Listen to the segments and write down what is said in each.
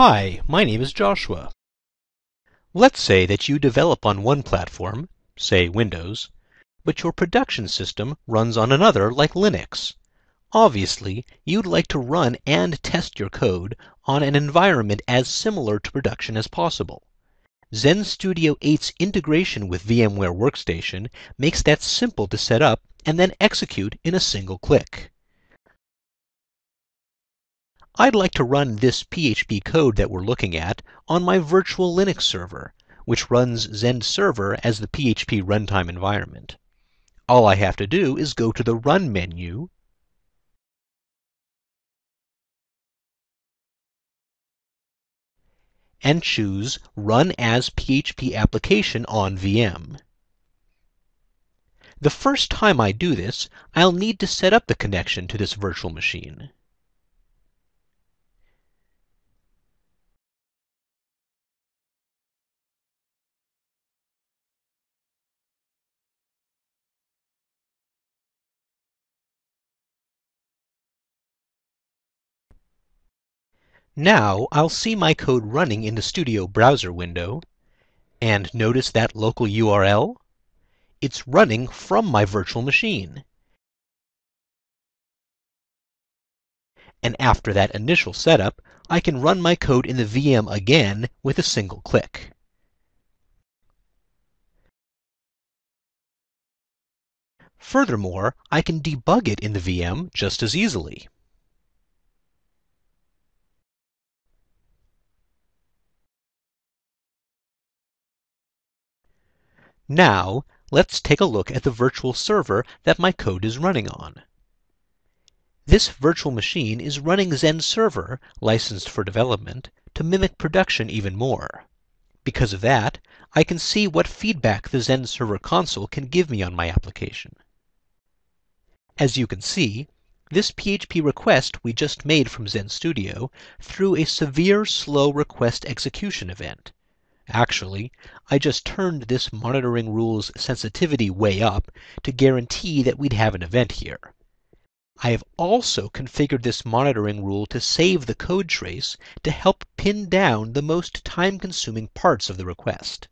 Hi, my name is Joshua. Let's say that you develop on one platform, say Windows, but your production system runs on another like Linux. Obviously, you'd like to run and test your code on an environment as similar to production as possible. Zend Studio 8's integration with VMware Workstation makes that simple to set up and then execute in a single click. I'd like to run this PHP code that we're looking at on my virtual Linux server, which runs Zend Server as the PHP runtime environment. All I have to do is go to the Run menu and choose Run as PHP Application on VM. The first time I do this, I'll need to set up the connection to this virtual machine. Now I'll see my code running in the Studio browser window, and notice that local URL? It's running from my virtual machine. And after that initial setup, I can run my code in the VM again with a single click. Furthermore, I can debug it in the VM just as easily. Now, let's take a look at the virtual server that my code is running on. This virtual machine is running Zend Server, licensed for development, to mimic production even more. Because of that, I can see what feedback the Zend Server console can give me on my application. As you can see, this PHP request we just made from Zend Studio threw a severe slow request execution event. Actually, I just turned this monitoring rule's sensitivity way up to guarantee that we'd have an event here. I have also configured this monitoring rule to save the code trace to help pin down the most time-consuming parts of the request.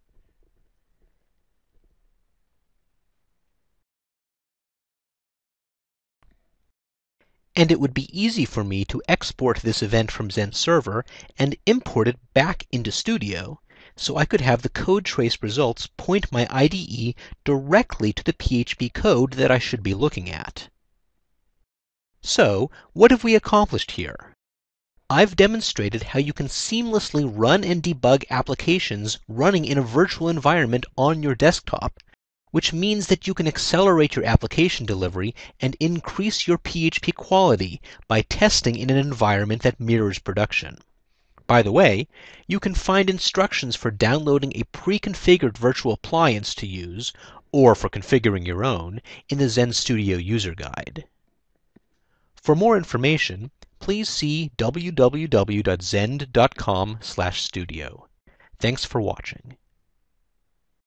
And it would be easy for me to export this event from Zend Server and import it back into Studio, so I could have the code trace results point my IDE directly to the PHP code that I should be looking at. So, what have we accomplished here? I've demonstrated how you can seamlessly run and debug applications running in a virtual environment on your desktop, which means that you can accelerate your application delivery and increase your PHP quality by testing in an environment that mirrors production. By the way, you can find instructions for downloading a pre-configured virtual appliance to use, or for configuring your own, in the Zend Studio user guide. For more information, please see www.zend.com/studio. Thanks for watching.